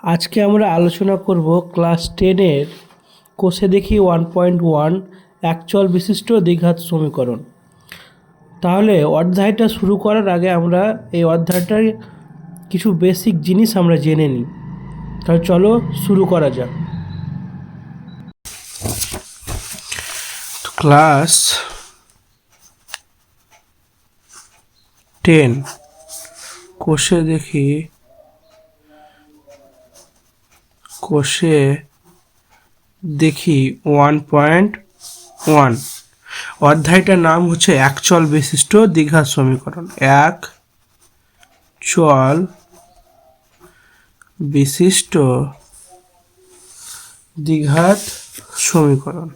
আজকে আমরা আলোচনা করব ক্লাস 10-এর কোষে দেখি 1.1 একচল বিশিষ্ট দ্বিঘাত সমীকরণ। তাহলে অধ্যায়টা শুরু করার আগে আমরা এই অধ্যায়টার কিছু বেসিক জিনিস আমরা জেনে নিই। তাহলে চলো শুরু করা যাক। ক্লাস 10 কোষে দেখি 1.1 অধ্যায়টার নাম হচ্ছে একচল বিশিষ্ট দ্বিঘাত সমীকরণ। এক চল বিশিষ্ট দ্বিঘাত সমীকরণ।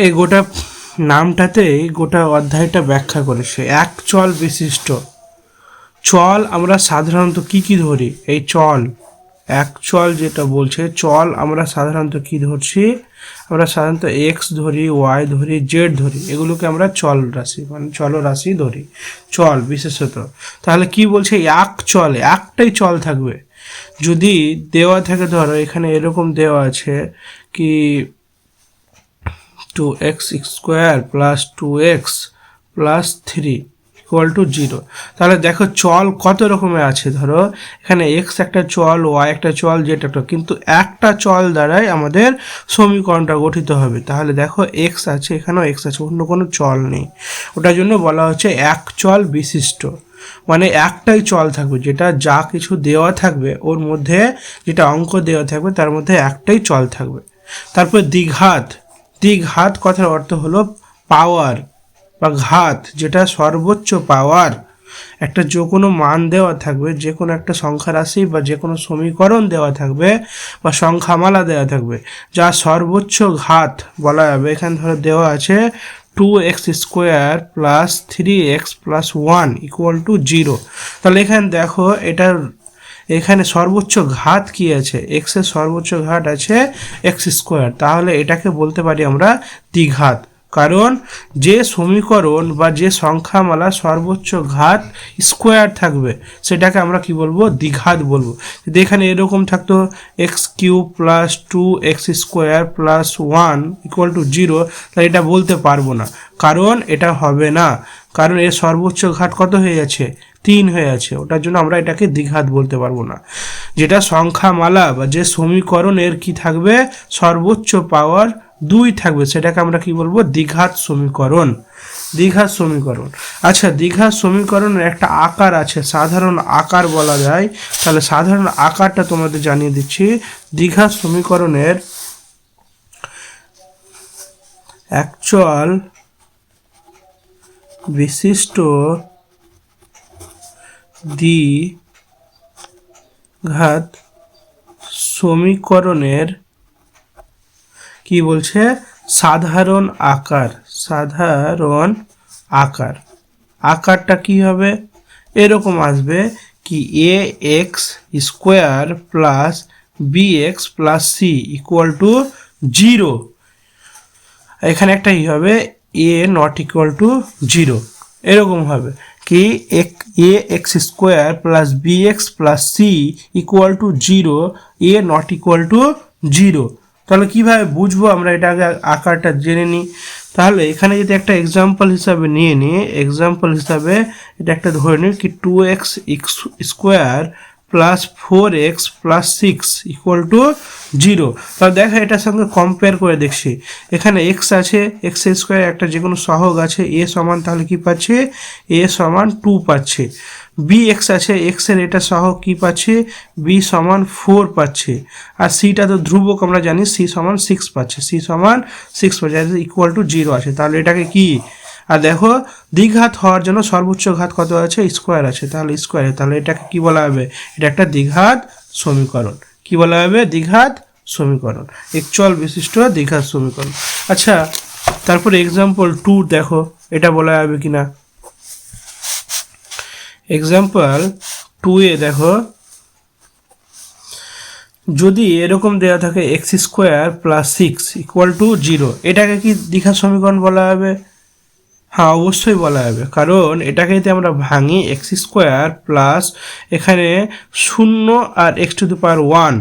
এই গোটা নামটাতেই গোটা অধ্যায়টা ব্যাখ্যা করেছে। এক চল বিশিষ্ট চল আমরা সাধারণত কি ধরি? এই চল এক চল যেটা বলছে, চল আমরা সাধারণত কি ধরছি? আমরা সাধারণত এক্স ধরি, ওয়াই ধরি, জেড ধরি। এগুলোকে আমরা চল রাশি মানে চলরাশি ধরি, চল বিশেষত। তাহলে কি বলছে? এক চলে একটাই চল থাকবে। যদি দেওয়া থাকে, ধরো এখানে এরকম দেওয়া আছে কি 2x square plus 2x plus 3 equal to 0। তাহলে দেখো চল কত রকমের আছে। ধরো এখানে x একটা চল, y একটা চল, z একটা, কিন্তু একটা চল দ্বারাই আমাদের সমীকরণটা গঠিত হবে। তাহলে দেখো x আছে, এখানেও x আছে, অন্য কোনো চল নেই। ওটার জন্য বলা হচ্ছে এক চল বিশিষ্ট, মানে একটাই চল থাকবে, যেটা যা কিছু দেওয়া থাকবে ওর মধ্যে, যেটা অঙ্ক দেওয়া থাকবে তার মধ্যে একটাই চল থাকবে। তারপর দ্বিঘাত। দ্বিঘাত কথার অর্থ হলো পাওয়ার বা ঘাত, যেটা সর্বোচ্চ পাওয়ার। একটা যে কোনো মান দেওয়া থাকবে, যে কোনো একটা সংখ্যা রাশি বা যে কোনো সমীকরণ দেওয়া থাকবে বা সংখ্যামালা দেওয়া থাকবে, যা সর্বোচ্চ ঘাত বলা যাবে। এখানে ধরো দেওয়া আছে 2x square plus 3x plus 1 equal to 0। তাহলে এখানে দেখো এখানে সর্বোচ্চ ঘাত কি আছে? এক্স এর সর্বোচ্চ ঘাত আছে এক্স স্কোয়ার। তাহলে এটাকে বলতে পারি আমরা দ্বিঘাত, কারণ যে সমীকরণ বা যে সংখ্যামালা সর্বোচ্চ ঘাত স্কোয়ার থাকবে সেটাকে আমরা কি বলবো? দ্বিঘাত বলবো। যদি এখানে এরকম থাকতো x cube plus 2x square plus 1 equal to 0, তাহলে এটা বলতে পারবো না, কারণ এটা হবে না, কারণ এর সর্বোচ্চ ঘাত কত হয়ে যাচ্ছে? 3 হয়ে আছে। ওটার জন্য আমরা এটাকে দ্বিঘাত বলতে পারবো না। যেটা সংখ্যামালা বা যে সমীকরণের কি থাকবে? সর্বোচ্চ পাওয়ার 2 থাকবে, সেটাকে আমরা কি বলবো? দ্বিঘাত সমীকরণ। দ্বিঘাত সমীকরণ। আচ্ছা, দ্বিঘাত সমীকরণের একটা আকার আছে, সাধারণ আকার বলা যায়। তাহলে সাধারণ আকারটা তোমাদের জানিয়ে দিচ্ছি। দ্বিঘাত সমীকরণের একচল বিশিষ্ট দ্বিঘাত সমীকরণের কি বলছে? সাধারণ আকার। সাধারণ আকার। আকারটা কি হবে? এরকম আসবে কি A x square plus B x plus C equal to 0। এখানে একটা ই হবে এ নট ইকুয়াল টু 0। এরকম হবে কি A x square plus B x plus C equal to 0, A not equal to 0। তাহলে কীভাবে বুঝবো আমরা? এটা আগে আকারটা জেনে নিই। তাহলে এখানে যদি একটা এক্সাম্পল হিসাবে নিয়ে নিই, এক্সাম্পল হিসাবে এটা একটা ধরে নিই কি 2x square plus 4x plus 6 equal to 0। তাহলে দেখো এটার সঙ্গে কম্পেয়ার করে দেখছি। এখানে এক্স আছে, এক্স স্কোয়ার একটা যে কোনো সহগ আছে, এ সমান তাহলে কি পাচ্ছে? এ সমান 2 পাচ্ছে। বি এক্স আছে, এক্সের এটা সহগ কি পাচ্ছে? বি সমান 4 পাচ্ছে। আর সিটা তো ধ্রুবক আমরা জানি, সি সমান 6 পাচ্ছে। সি সমান 6 পাচ্ছে, ইকুয়াল টু 0 আছে। তাহলে এটাকে কি? আর দেখো দ্বিঘাত হওয়ার জন্য সর্বোচ্চ ঘাত কত আছে? স্কোয়ার আছে। তাহলে স্কোয়ারে, তাহলে এটাকে কি বলা হবে? এটা একটা দ্বিঘাত সমীকরণ। কি বলা হবে? দ্বিঘাত সমীকরণ, একচল বিশিষ্ট দ্বিঘাত সমীকরণ। আচ্ছা, তারপরে এক্সাম্পল 2 দেখো এটা বলা যাবে কিনা। এক্সাম্পল 2 এ দেখো যদি এরকম দেওয়া থাকে x square plus 6 equal to 0, এটাকে কি দ্বিঘাত সমীকরণ বলা হবে? হ্যাঁ, অবশ্যই বলা যাবে, কারণ এটাকে যদি আমরা ভাঙি এক্স স্কোয়ার প্লাস এখানে 0 আর এক্স টু দি পাওয়ার 1,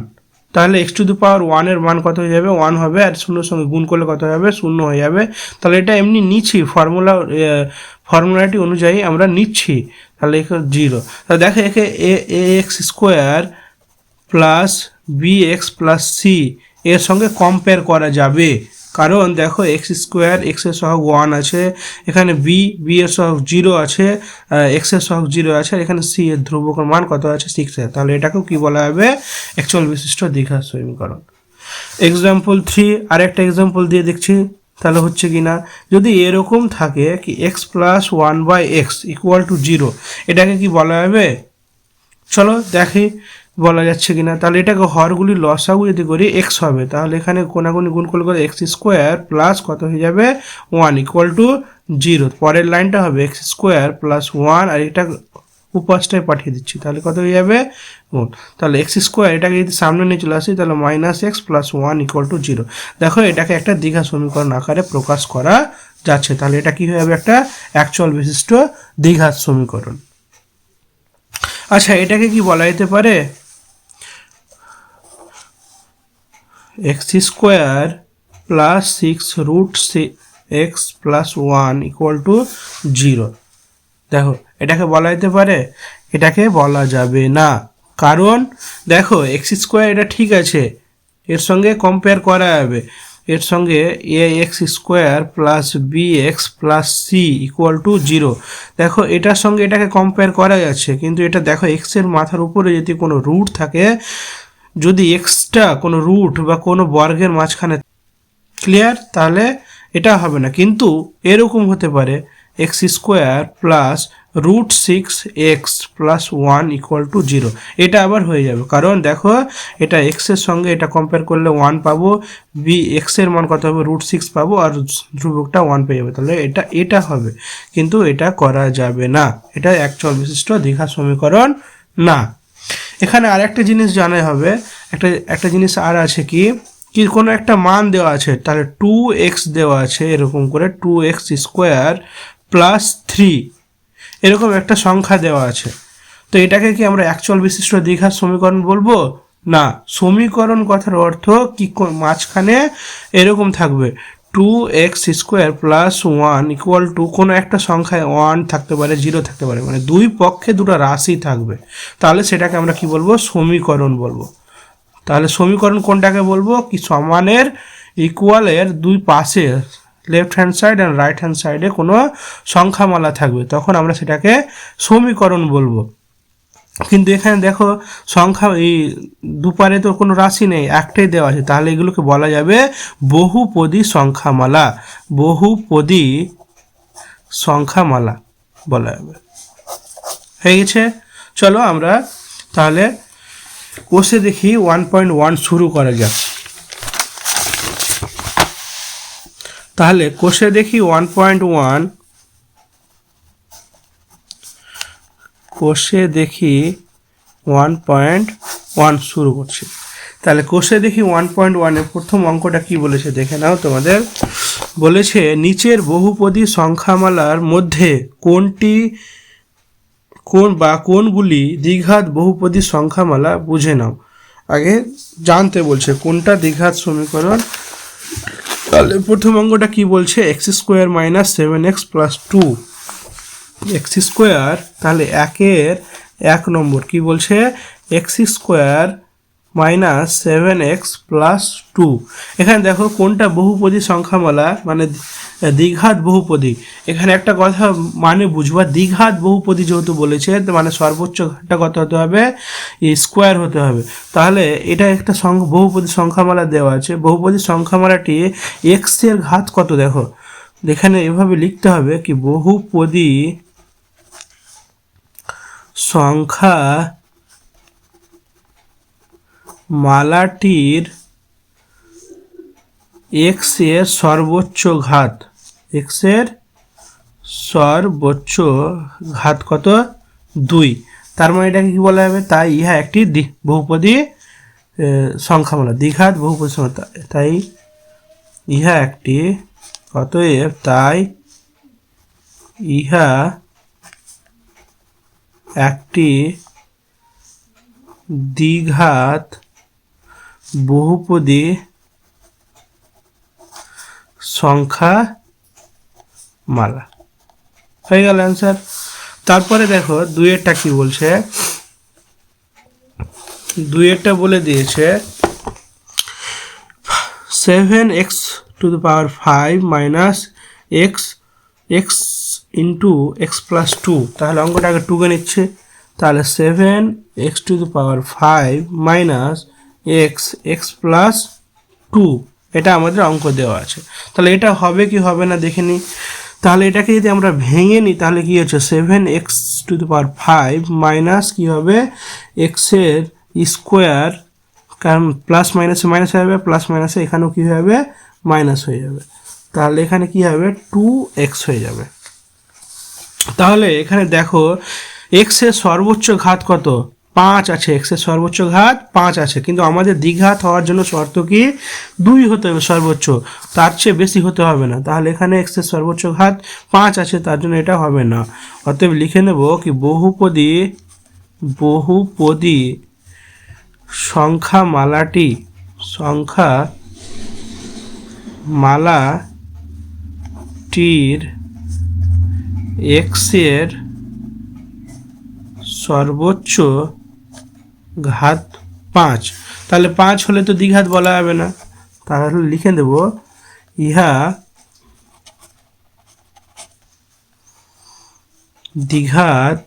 তাহলে এক্স টু দি পাওয়ার 1 মান কত হয়ে যাবে? 1 হবে, আর 0 সঙ্গে গুণ করলে কত হয়ে যাবে? 0 হয়ে যাবে। তাহলে এটা এমনি নিচ্ছি, ফর্মুলাটি অনুযায়ী আমরা নিচ্ছি, তাহলে 0। তাহলে দেখো একে A x square plus B x plus C এর সঙ্গে কম্পেয়ার করা যাবে, কারণ দেখো এক্স স্কোয়ার এক্স এর সহগ 1 আছে, এখানে বি এর সহগ 0 আছে, এক্স এর সহগ 0 আছে, আর এখানে সি এর ধ্রুবকের মান কত আছে? 6 আছে। তাহলে এটাকেও কি বলা হবে? অ্যাকচুয়াল বিশিষ্ট দ্বিঘাত সমীকরণ। এক্সাম্পল 3 আরেকটা এক্সাম্পল দিয়ে দেখছি তাহলে হচ্ছে কি না। যদি এরকম থাকে কি x plus 1/x equal to 0, এটাকে কি বলা হবে? চলো দেখি বলা যাচ্ছে কিনা। তাহলে এটাকে হরগুলি লসাগু যদি করি এক্স হবে, তাহলে এখানে কোনাগুনি গুণ করলে এক্স স্কোয়ার প্লাস কত হয়ে যাবে? 1 ইকুয়াল টু 0। পরের লাইনটা হবে এক্স স্কোয়ার প্লাস 1, আর এটা উপাসটায় পাঠিয়ে দিচ্ছি, তাহলে কত হয়ে যাবে? গুণ। তাহলে এক্স স্কোয়ার এটাকে যদি সামনে নিয়ে চলে আসি, তাহলে minus x plus 1 equal to 0। দেখো এটাকে একটা দ্বিঘাত সমীকরণ আকারে প্রকাশ করা যাচ্ছে, তাহলে এটা কি হয়ে যাবে? একটা অ্যাকচুয়াল বিশিষ্ট দ্বিঘাত সমীকরণ। আচ্ছা, এটাকে কি বলা যেতে পারে? X square plus 6 root x plus 1 equal to 0। দেখো এটাকে বলা যেতে পারে? এটাকে বলা যাবে না, কারণ দেখো এক্স স্কোয়ার এটা ঠিক আছে, এর সঙ্গে কম্পেয়ার করা যাবে, এর সঙ্গে A x square plus B x plus C equal to 0। দেখো এটার সঙ্গে এটাকে কম্পেয়ার করা যাচ্ছে, কিন্তু এটা দেখো এক্সের মাথার উপরে যদি কোনো রুট থাকে, যদি এক্সটা কোনো রুট বা কোনো বর্গের মাঝখানে, ক্লিয়ার, তাহলে এটা হবে না। কিন্তু এরকম হতে পারে x square plus root 6x plus 1 equal to 0, এটা আবার হয়ে যাবে, কারণ দেখো এটা এক্সের সঙ্গে এটা কম্পেয়ার করলে 1 পাবো, বি এক্সের মান কত হবে? রুট 6 পাবো, আর ধ্রুবকটা 1 পেয়ে যাবে, তাহলে এটা হবে, কিন্তু এটা করা যাবে না, এটা অ্যাকচুয়াল বিশিষ্ট দ্বিঘাত সমীকরণ না। এখানে আরেকটা জিনিস জানাই হবে, একটা জিনিস আর আছে কি কোনো একটা মান দেওয়া আছে, তাহলে 2x দেওয়া আছে, এরকম করে 2x স্কোয়ার প্লাস 3 এরকম একটা সংখ্যা দেওয়া আছে, তো এটাকে কি আমরা অ্যাকচুয়াল বিশিষ্ট দ্বিঘাত সমীকরণ বলবো? না। সমীকরণ কথার অর্থ কি মাঝখানে এরকম থাকবে 2x square plus 1 equal two কোনো একটা সংখ্যায় 1 থাকতে পারে, 0 থাকতে পারে, মানে দুই পক্ষে দুটো রাশি থাকবে, তাহলে সেটাকে আমরা কি বলবো? সমীকরণ বলবো। তাহলে সমীকরণ কোনটাকে বলবো? কি সমানের ইকুয়ালের দুই পাশে লেফট হ্যান্ড সাইড আর রাইট হ্যান্ড সাইডে কোনো সংখ্যামালা থাকবে, তখন আমরা সেটাকে সমীকরণ বলবো। কিন্তু এখানে দেখো সংখ্যা এই দুপারে তো কোনো রাশি নেই, একটাই দেওয়া আছে, তাহলে এগুলোকে বলা যাবে বহুপদী সংখ্যামালা, বহুপদী সংখ্যামালা বলা যাবে। হয়ে গেছে। চলো আমরা তাহলে কোষে দেখি 1.1 শুরু করা যাক। তাহলে কোষে দেখি 1.1, কোষে দেখি 1.1 শুরু করছি। তাহলে কোষে দেখি 1.1 এর প্রথম অঙ্কটা কি বলেছে দেখে নাও তোমাদের। বলেছে নিচের বহুপদী সংখ্যামালার মধ্যে কোনগুলি দ্বিঘাত বহুপদী সংখ্যামালা বুঝে নাও। আগে জানতে বলছে কোনটা দ্বিঘাত সমীকরণ। তাহলে প্রথম অঙ্কটা কি বলছে? X square minus 7x plus 2 x square, তাহলে 1 নম্বর কি বলছে? X square minus 7x plus 2। এখানে দেখো কোনটা বহুপদী সংখ্যামালা, মানে দ্বিঘাত বহুপদী। এখানে একটা কথা মানে বুঝবা, দ্বিঘাত বহুপদী যেহেতু বলেছে, মানে সর্বোচ্চ ঘাতটা কত হতে হবে? স্কোয়ার হতে হবে। তাহলে এটা একটা বহুপদী সংখ্যামালা দেওয়া আছে, বহুপদী সংখ্যামালাটি এক্স এর ঘাত কত? দেখো এখানে এভাবে লিখতে হবে কি বহুপদী সংখ্যা মালাটির এক্স এর সর্বোচ্চ ঘাত, এক্স এর সর্বোচ্চ ঘাত কত? 2। তার মানে এটাকে কি বলা হবে? তাই ইহা একটি বহুপদী সংখ্যামালা, দ্বিঘাত বহুপদী সংখ্যা, তাই ইহা একটি, অতএব তাই ইহা একটি দ্বিঘাত বহুপদী সংখ্যা মালা। হয়ে গেল অ্যান্সার। তারপরে দেখো দুইয়েরটা কি বলছে, দুইয়েরটা বলে দিয়েছে 7x to the power 5 minus x into x plus 2। তাহলে অঙ্কটাকে 2 কে নিচ্ছে, তাহলে 7x to the power 5 minus x plus 2, এটা আমাদের অঙ্ক দেওয়া আছে। তাহলে এটা হবে কি হবে না দেখে নিই। তাহলে এটাকে যদি আমরা ভেঙে নিই তাহলে কি হচ্ছে 7x to the power 5 minus কি হবে এক্সের স্কোয়ার, কারণ প্লাস মাইনাসে মাইনাস হয়ে যাবে, প্লাস মাইনাসে এখানেও কী হয়ে যাবে মাইনাস হয়ে যাবে, তাহলে এখানে কি হবে 2x হয়ে যাবে। তাহলে এখানে দেখো এক্সের সর্বোচ্চ ঘাত কত 5 আছে, এক্সের সর্বোচ্চ ঘাত 5 আছে, কিন্তু আমাদের দ্বিঘাত হওয়ার জন্য শর্ত কি 2 হতে হবে সর্বোচ্চ, তার চেয়ে বেশি হতে হবে না। তাহলে এখানে এক্সের সর্বোচ্চ ঘাত 5 আছে, তার জন্য এটা হবে না। অতএব লিখে নেব কি বহুপদী সংখ্যা মালাটির এক্সের সর্বোচ্চ ঘাত 5। তাহলে 5 হলে তো দ্বিঘাত বলা যাবে না, তাহলে লিখে দেব ইহা দ্বিঘাত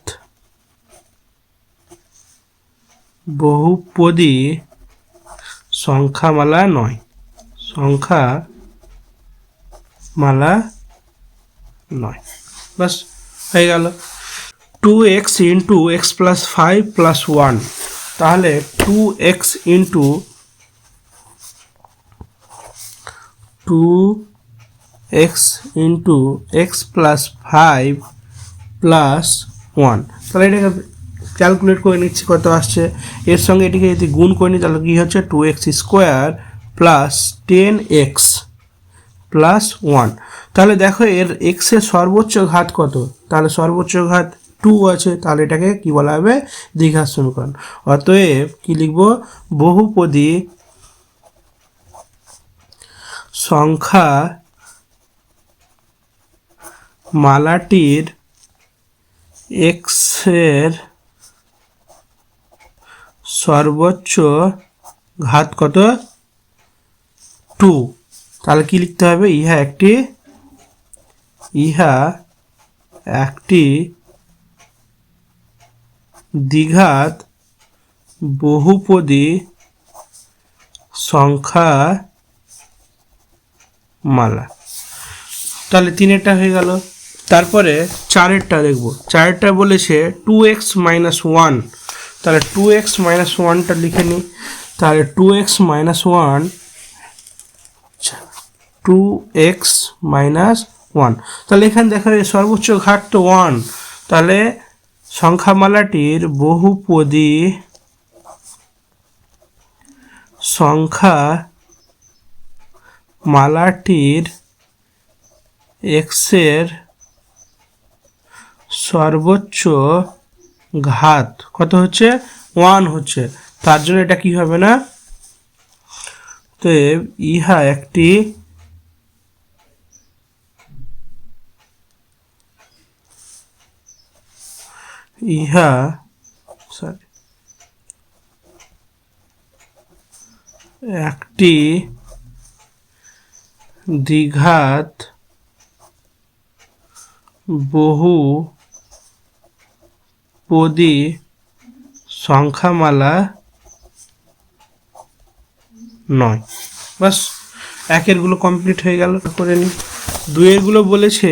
বহুপদী সংখ্যামালা নয়, বাস হয়ে গেল। 2x into x plus 5 plus 1, তাহলে 2x into x plus 5 plus 1, তাহলে এটাকে ক্যালকুলেট করে নিচ্ছি কত আসছে। এর সঙ্গে এটিকে যদি গুণ করে নিই তাহলে কী হচ্ছে 2x square plus 10x plus 1। তাহলে দেখো এর এক্সের সর্বোচ্চ ঘাত কত, তাহলে সর্বোচ্চ ঘাত 2 আছে, তাহলে এটাকে কি বলা হবে দ্বিঘাত সমীকরণ। অতএব কি লিখব বহুপদী সংখ্যা মালাটির এক্সের সর্বোচ্চ ঘাত কত 2, তাহলে কি লিখতে হবে ইহা একটি দ্বিঘাত বহুপদী সংখ্যা মালা। তাহলে 3-এরটা হয়ে গেল। তারপরে 4-এরটা দেখব। 4-এরটা বলেছে 2x মাইনাস 1, তাহলে 2x মাইনাস 1টা লিখে নিই। তাহলে 2x মাইনাস 1, তাহলে এখানে দেখা যায় সর্বোচ্চ ঘাত তো 1, তাহলে সংখ্যামালাটির বহুপদী সংখ্যামালাটির এক্সের সর্বোচ্চ ঘাত কত হচ্ছে 1 হচ্ছে, তার জন্য এটা কি হবে না, তো ইহা একটি দ্বিঘাত বহুপদী সংখ্যামালা নয়। বাস 1-এরগুলো কমপ্লিট হয়ে গেল। করে নিই 2-এরগুলো বলেছে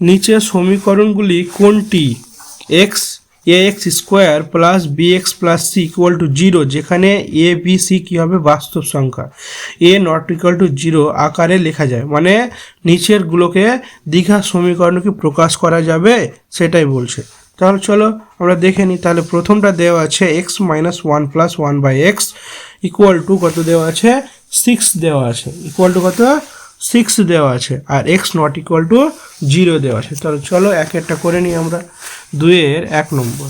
নিচের সমীকরণগুলি কোনটি ax square plus bx plus c equal to 0, যেখানে a b c কী হবে বাস্তব সংখ্যা, a নট ইকুয়াল টু 0 আকারে লেখা যায়, মানে নিচেরগুলোকে দ্বিঘাত সমীকরণ কি প্রকাশ করা যাবে সেটাই বলছে। তাহলে চলো আমরা দেখে নিই। তাহলে প্রথমটা দেওয়া আছে x minus 1 plus 1 by x equal to কত দেওয়া আছে 6 দেওয়া আছে, ইকুয়াল টু কত 6 দেওয়া আছে আর এক্স নট ইকুয়াল টু 0 দেওয়া আছে। তাহলে চলো এক একটা করে নিই আমরা। 2-এর 1 নম্বর,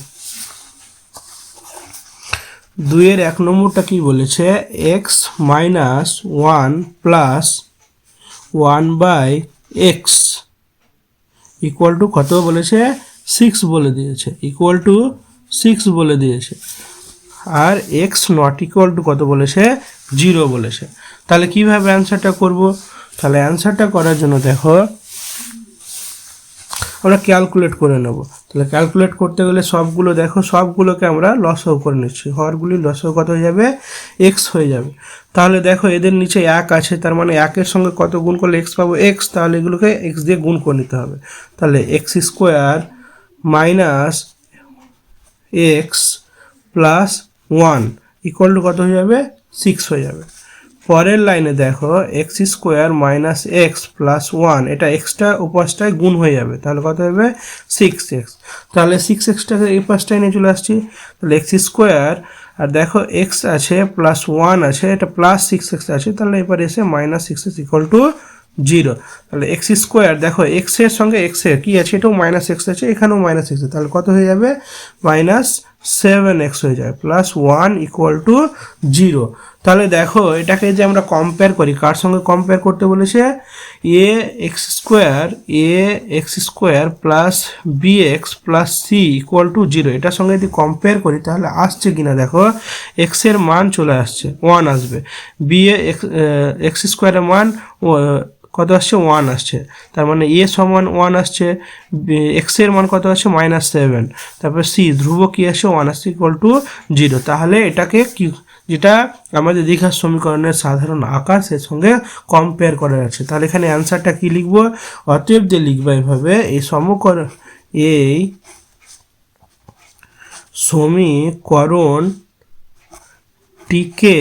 2-এর 1 নম্বরটা কি বলেছে, x minus 1 plus 1/x equal to কত বলেছে, 6 বলে দিয়েছে, ইকুয়াল টু 6 বলে দিয়েছে। আর এক্স নট ইকুয়াল টু কত বলেছে, 0 বলেছে। তাহলে কিভাবে অ্যান্সারটা করব, তাহলে অ্যান্সারটা করার জন্য দেখো আমরা ক্যালকুলেট করে নেব। তাহলে ক্যালকুলেট করতে গেলে সবগুলো দেখো, সবগুলোকে আমরা লসও করে নিচ্ছি, হরগুলি লসও কত হয়ে যাবে, এক্স হয়ে যাবে। তাহলে দেখো এদের নিচে 1 আছে, তার মানে 1-এর সঙ্গে কত গুণ করলে এক্স পাবো, এক্স। তাহলে এগুলোকে এক্স দিয়ে গুণ করে নিতে হবে। তাহলে x square minus x plus 1 equal to কত হয়ে যাবে, 6 হয়ে যাবে। পরের লাইনে দেখো x square minus x plus 1, এটা এক্সটা উপাসটায় গুণ হয়ে যাবে, তাহলে কত হবে 6x। তাহলে 6xটাকে এই পাশটায় নিয়ে চলে আসছি, তাহলে এক্স স্কোয়ার আর দেখো এক্স আছে প্লাস 1 আছে, এটা প্লাস 6x আছে, তাহলে এবার এসে মাইনাস 6x ইকুয়াল টু 0। তাহলে এক্স স্কোয়ার দেখো এক্সের সঙ্গে এক্সের কী আছে, এটাও মাইনাস এক্স আছে, এখানেও মাইনাস এক্স আছে, তাহলে কত হয়ে যাবে, মাইনাস 7x হয়ে যায়, প্লাস 1 ইকুয়াল টু 0। তাহলে দেখো এটাকে যে আমরা কম্পেয়ার করি, কার সঙ্গে কম্পেয়ার করতে বলেছে, A x square plus B x plus C equal to 0, এটার সঙ্গে যদি কম্পেয়ার করি তাহলে আসছে কিনা দেখো, এক্সের মান চলে আসছে 1 আসবে, বি এক্স স্কোয়ারের মান কত আসছে, 1 আসছে, তার মানে এ সমান 1 আসছে, এক্সের মান কত আসছে, -7, তারপর সি ধ্রুবক কি আসছে, 1 আসছে ইকুয়াল টু 0। তাহলে এটাকে কি, যেটা আমাদের দীঘার সমীকরণের সাধারণ আকার, সে সঙ্গে কম্পেয়ার করা যাচ্ছে। তাহলে এখানে অ্যান্সারটা কি লিখবো, অতএব যে লিখবো এইভাবে, এই সমীকরণটিকে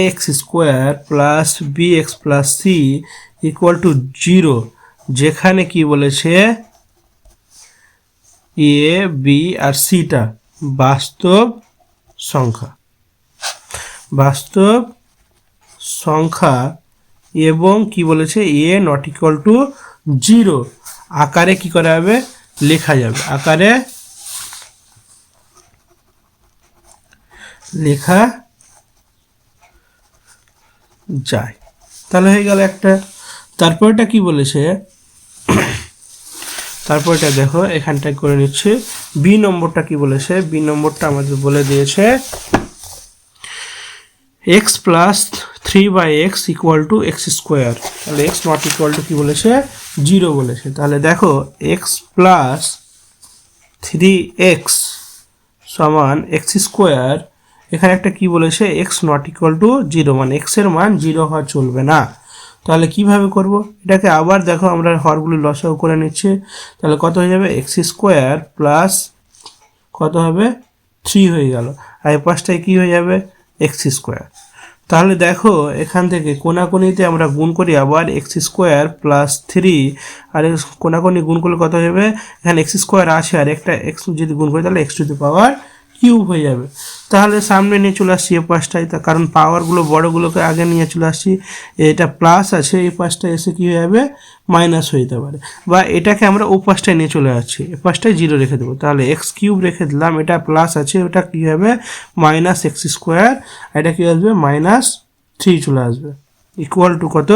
ax square plus bx plus C equal to 0, যেখানে কি বলেছে এ বি আর সিটা বাস্তব সংখ্যা এবং কি বলেছে এ নট ইকুয়াল টু 0 আকারে কি করা যাবে, লেখা যাবে, আকারে লেখা যায়। তাহলে হয়ে গেল একটা। তারপরটা কি বলেছে, তারপরটা দেখো এখানটায় করে নিচ্ছে, বি নম্বরটা কি বলেছে, বি নম্বরটা আমাদের বলে দিয়েছে x plus 3/x equal to x square. তাহলে এক্স নট ইকুয়াল টু কি বলেছে, 0 বলেছে। তাহলে দেখো এক্স প্লাস 3x সমান এক্স স্কোয়ার, এখানে একটা কি বলেছে, এক্স নট ইকুয়াল টু 0, মানে এক্সের মান 0 হওয়া চলবে না। তাহলে কিভাবে করব, এটাকে আবার দেখো আমরা হরগুলি লসাও করে নিচ্ছি। তাহলে কত হয়ে যাবে, এক্স স্কোয়ার প্লাস কত হবে, 3 হয়ে গেল, আর এই পাশটায় কী হয়ে যাবে, এক্স স্কোয়ার। তাহলে দেখো এখান থেকে কোনাকুনিতে আমরা গুণ করি, আবার এক্স স্কোয়ার প্লাস 3 আর কোনাকুনি গুণ করলে কত হয়ে যাবে, এখানে এক্স স্কোয়ার আছে আর একটা এক্স যদি গুণ করি তাহলে x to the power cube হয়ে যাবে। তাহলে সামনে নিয়ে চলে আসছি এ পাশটায়, তার কারণ পাওয়ারগুলো বড়গুলোকে আগে নিয়ে চলে আসছি, এটা প্লাস আছে, এই পাশটায় এসে কী হয়ে যাবে, মাইনাস হয়ে যেতে পারে, বা এটাকে আমরা ও পাশটায় নিয়ে চলে আসছি, এ পাশটায় 0 রেখে দেবো। তাহলে এক্স কিউব রেখে দিলাম, এটা প্লাস আছে, ওটা কী হবে, মাইনাস এক্স স্কোয়ার, এটা কী আসবে, -3 চলে আসবে, ইকুয়াল টু কত,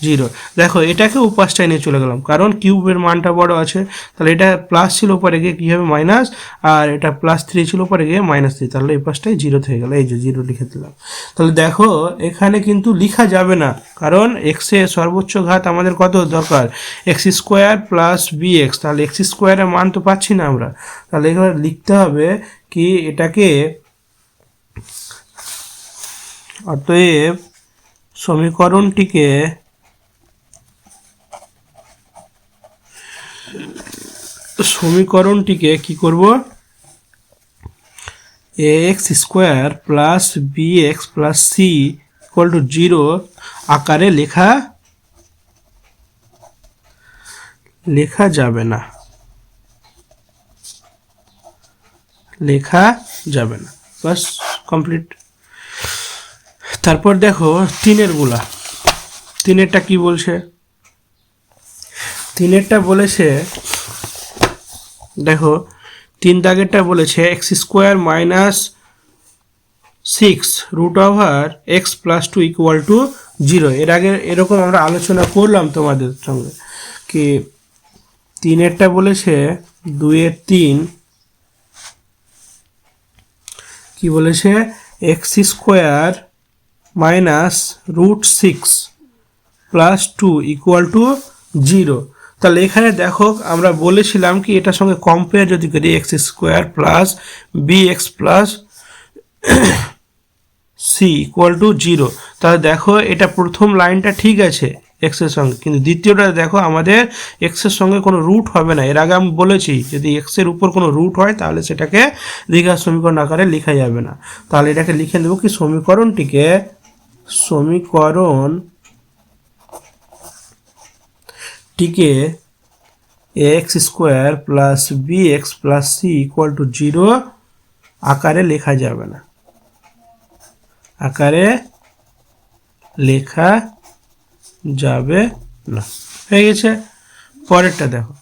0। দেখো এটাকে উপাসটায় নিয়ে চলে গেলাম, কারণ কিউবের মানটা বড় আছে, তাহলে এটা প্লাস ছিল পরে গিয়ে কী হবে, মাইনাস, আর এটা +3 ছিল পরে গিয়ে -3, তাহলে এই পাশটায় 0 হয়ে গেল, এই যে 0 লিখে দিলাম। তাহলে দেখো এখানে কিন্তু লিখা যাবে না, কারণ এক্সের সর্বোচ্চ ঘাত আমাদের কত দরকার, এক্স স্কোয়ার প্লাস bx, তাহলে এক্স স্কোয়ারের মান তো পাচ্ছি না আমরা, তাহলে এবার লিখতে হবে কি, এটাকে অতএব সমীকরণটিকে কি করব, ax square plus bx plus C equal to 0 আকারে লেখা যাবে না, বাস কমপ্লিট। তারপর দেখো 3-এর গুলা, তিনেরটা কি বলছে, তিনেরটা বলেছে দেখো 3 দাগেরটা বলেছে এক্স স্কোয়ার মাইনাস 6√(x+2) = 0। এর আগে এরকম আমরা আলোচনা করলাম তোমাদের সঙ্গে কি তিনেরটা বলেছে 2/3 কি বলেছে x² মাইনাস √6+2 = 0। তাহলে এখানে দেখো আমরা বলেছিলাম কি এটার সঙ্গে কম্পেয়ার যদি করি x² plus bx plus c = 0, তাহলে দেখো এটা প্রথম লাইনটা ঠিক আছে এক্স এর সঙ্গে, কিন্তু দ্বিতীয়টা দেখো আমাদের এক্স এর সঙ্গে কোনো রুট হবে না। এর আগে আমি বলেছি যদি এক্স এর উপর কোনো রুট হয় তাহলে সেটাকে দ্বিঘাত সমীকরণ আকারে লেখা যাবে না। তাহলে এটাকে লিখে দেবো কি সমীকরণটিকে x² plus bx plus c = 0 আকারে লেখা যাবে না, আকারে লেখা যাবে না। হয়ে গেছে। পরেরটা দেখো,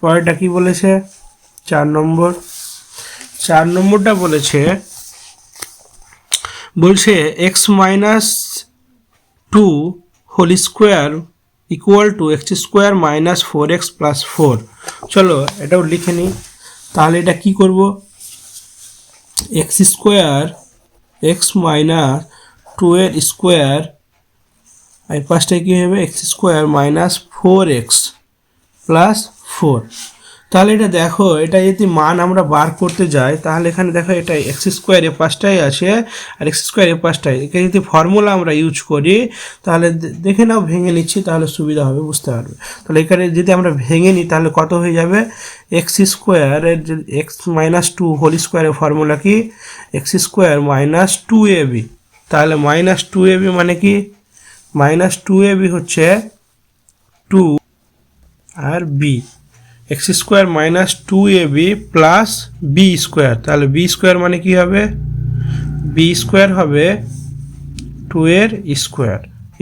পরেরটা কি বলেছে 4 নম্বরটা বলেছে x-2² = x² minus 4x plus 4। চলো এটাও লিখে নিই। তাহলে এটা কি করব, x² x মাইনাস 2 এর স্কোয়ার এই পাশটায় কী হবে x² মাইনাস 4x প্লাস 4। তাহলে এটা দেখো এটা যদি মান আমরা বার করতে যাই তাহলে এখানে দেখো এটা x² এ পাশটায় আছে আর x² এ পাশটায়, এখানে যদি ফর্মুলা আমরা ইউজ করি তাহলে দেখে নাও, ভেঙে নিচ্ছি তাহলে সুবিধা হবে, বুঝতে পারবে। তাহলে এখানে যদি আমরা ভেঙে নিই তাহলে কত হয়ে যাবে x² এর x-2² এর ফর্মুলা কি x² মাইনাস 2ab। তাহলে মাইনাস 2ab মানে কি -2ab হচ্ছে 2 আর b, x² minus 2ab plus b²। তাহলে b² মানে কি হবে b² হবে 2 এর square =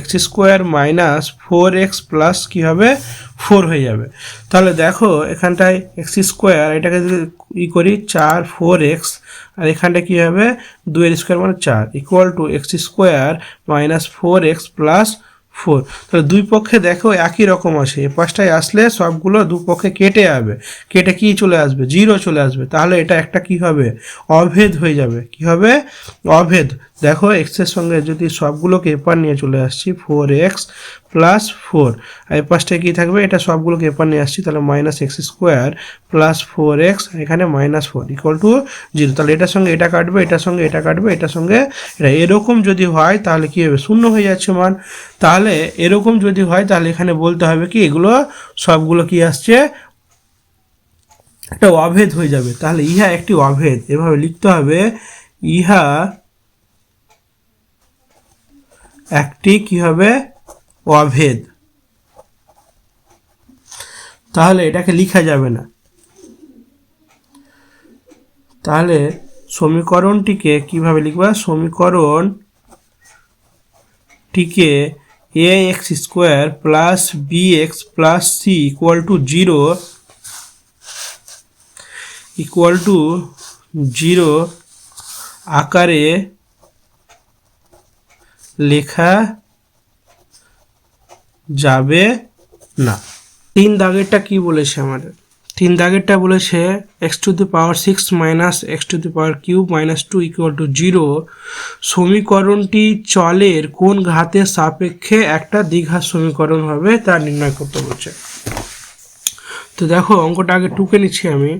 x² minus 4x plus কি হবে 4 হয়ে যাবে। তাহলে দেখো এখানটায় x² এটাকে যদি করি 4 4x আর এখানটা কি হবে 2 এর স্কোয়ার মানে 4 = x² মাইনাস 4x প্লাস 4। তাহলে দুই পক্ষে দেখো একই রকম আছে, এ পাশটায় আসলে সবগুলো দু পক্ষে কেটে যাবে, কেটে কি চলে আসবে 0 চলে আসবে। তাহলে এটা একটা কি হবে অভেদ হয়ে যাবে, কি হবে অভেদ। দেখো এক্স এর সঙ্গে যদি সবগুলোকে এপার নিয়ে চলে আসছি 4x প্লাস 4 আর এই পাশটায় কী থাকবে এটা সবগুলোকে এপার নিয়ে আসছি তাহলে -x² প্লাস 4x এখানে -4 = 0। তাহলে এটার সঙ্গে এটা কাটবে, এটার সঙ্গে এটা কাটবে, এটার সঙ্গে এটা, এরকম যদি হয় তাহলে কী হবে 0 হয়ে যাচ্ছে মান। তাহলে এরকম যদি হয় তাহলে এখানে বলতে হবে কি এগুলো সবগুলো কি আসছে একটা অভেদ হয়ে যাবে। তাহলে ইহা একটি অভেদ, এভাবে লিখতে হবে ইহা একটি কি হবে অভেদ। তাহলে এটাকে লেখা যাবে না। তাহলে সমীকরণটিকে কিভাবে লিখবা, সমীকরণটিকে ax² plus bx plus c = 0 আকারে লেখা যাবে না। 3 দাগেরটা কি বলেছে আমাদের, 3 দাগেরটা বলেছে x⁶ মাইনাস x³ -2 = 0 সমীকরণটি চলের কোন ঘাতের সাপেক্ষে একটা দ্বিঘাত সমীকরণ হবে তা নির্ণয় করতে বলছে। তো দেখো অঙ্কটা আগে টুকে নিচ্ছি আমি।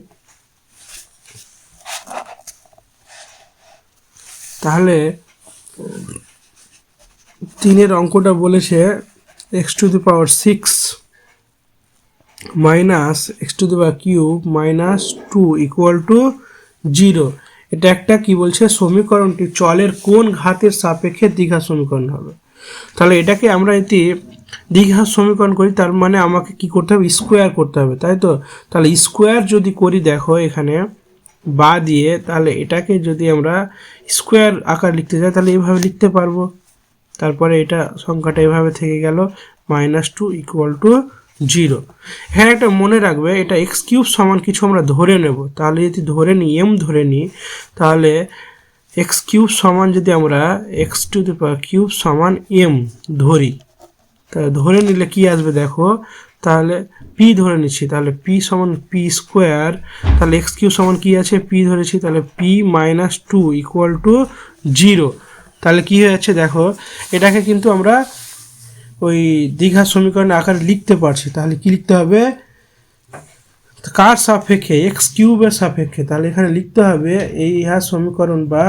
তাহলে 3 অঙ্কটা বলেছে x⁶ মাইনাস x³ -2 = 0। এটা একটা কি বলছে সমীকরণটি চলের কোন ঘাতের সাপেক্ষে দ্বিঘাত সমীকরণ হবে। তাহলে এটাকে আমরা যদি দ্বিঘাত সমীকরণ করি তার মানে আমাকে কি করতে হবে স্কোয়ার করতে হবে, তাই তো। তাহলে স্কোয়ার যদি করি দেখো এখানে বা দিয়ে, তাহলে এটাকে যদি আমরা স্কোয়ার আকার লিখতে চাই তাহলে এইভাবে লিখতে পারবো তারপরে এটা সংখ্যাটা এভাবে থেকে গেল -2 = 0। এখানে একটা মনে রাখবে, এটা এক্স কিউব সমান কিছু আমরা ধরে নেব। তাহলে যদি ধরে নিই এম ধরে নিই, তাহলে এক্স কিউব সমান যদি আমরা x³ সমান এম ধরি, তাহলে ধরে নিলে কি আসবে দেখো, তাহলে পি ধরে নিচ্ছি, তাহলে পি সমান পি স্কোয়ার, তাহলে এক্স কিউব সমান কি আছে পি ধরেছি, তাহলে পি -2 = 0। তাহলে কি হয়ে যাচ্ছে দেখো, এটাকে কিন্তু আমরা ওই দ্বিঘাত সমীকরণের আকারে লিখতে পারছি। তাহলে কি লিখতে হবে, কার সাপেক্ষে, x³ এর সাপেক্ষে। তাহলে এখানে লিখতে হবে এই ইহা সমীকরণ বা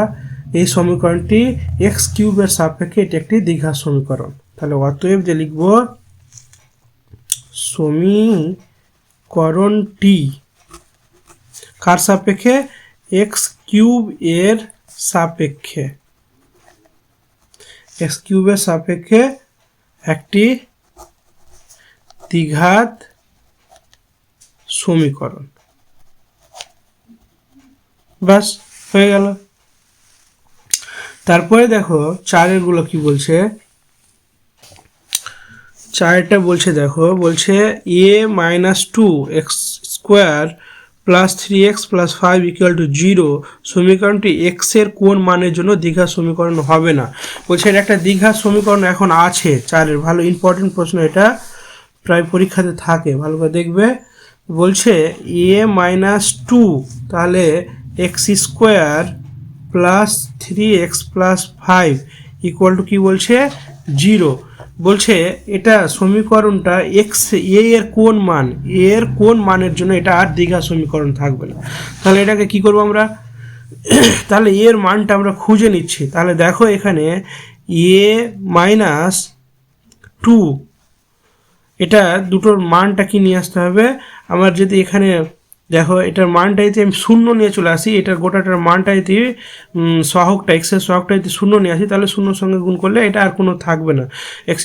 এই সমীকরণটি x³ এর সাপেক্ষে এটি একটি দ্বিঘাত সমীকরণ। তাহলে অতএব যে লিখব সমীকরণটি কার সাপেক্ষে, x³ এর সাপেক্ষে, x³ এর সাপেক্ষে একটি দ্বিঘাত সমীকরণ। বাস হয়ে গেল। তারপরে দেখো চারের গুলো কি বলছে, চারটা বলছে দেখো, বলছে a-2x² + 3x + 5 = 0 সমীকরণটি x এর কোন মানের জন্য দ্বিঘাত সমীকরণ হবে না। বলছে এটা একটা দ্বিঘাত সমীকরণ এখন আছে চারের, ভালো ইম্পর্টেন্ট প্রশ্ন, এটা প্রায় পরীক্ষাতে থাকে, ভালো করে দেখবে। বলছে a-2 তাহলে x² + 3x + 5 = কি বলছে 0। বলছে এটা সমীকরণটা এক্স এ এর কোন মান, এর কোন মানের জন্য এটা আর দ্বিঘাত সমীকরণ থাকবে না। তাহলে এটাকে কি করব আমরা, তাহলে এর মানটা আমরা খুঁজে নিচ্ছি। তাহলে দেখো এখানে a-2 এটা দুটোর মানটা কি নিয়ে আসতে হবে আমার, যদি এখানে দেখো এটার মানটাইতে আমি 0 নিয়ে চলে আসি, এটার গোটাটার মানটাইতে সহগটা এক্সের সহগটাইতে 0 নিয়ে আসি, তাহলে 0 সঙ্গে গুণ করলে এটা আর কোনো থাকবে না, x²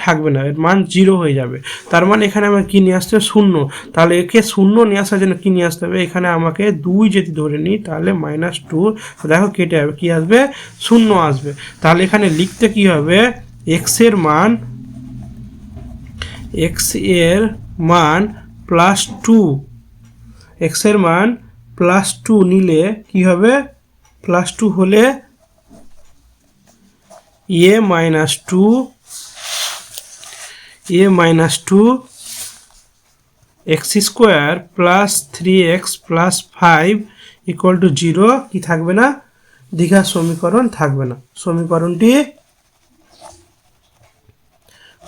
থাকবে না, এর মান 0 হয়ে যাবে। তার মানে এখানে আমার কি নিয়ে আসতে হবে 0। তাহলে একে 0 নিয়ে আসার জন্য কি নিয়ে আসতে হবে, এখানে আমাকে 2 যদি ধরে নিই তাহলে -2 দেখো কেটে যাবে, কি আসবে 0 আসবে। তাহলে এখানে লিখতে কি হবে, x এর মান +2, x এর মান +2 নিলে কি হবে, +2 হলে a-2 x² + 3x + 5 = 0 কি থাকবে না, দ্বিঘাত সমীকরণ থাকবে না।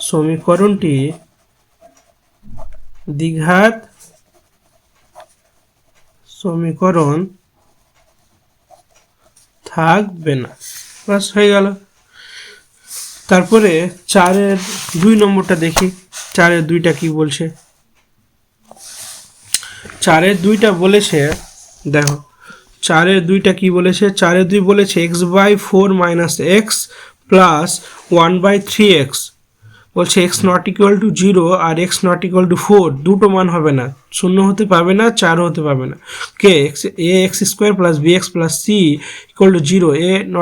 সমীকরণটি দ্বিঘাত সমীকরণ থাকবে না। বাস হয়ে গেল। তারপরে 4-এর 2 নম্বরটা দেখি, 4-এর 2টা কি বলছে। 4-এর 2টা বলেছে দেখো, 4-এর 2টা কি বলেছে, 4-এর 2 বলেছে x/4 - x + 1/3x। বলছে x ≠ 0 আর x ≠ 4 দুটো মান হবে না, 0 হতে পারবে না, 4 হতে পারবে না। কে ax² + bx + c = 0, a ≠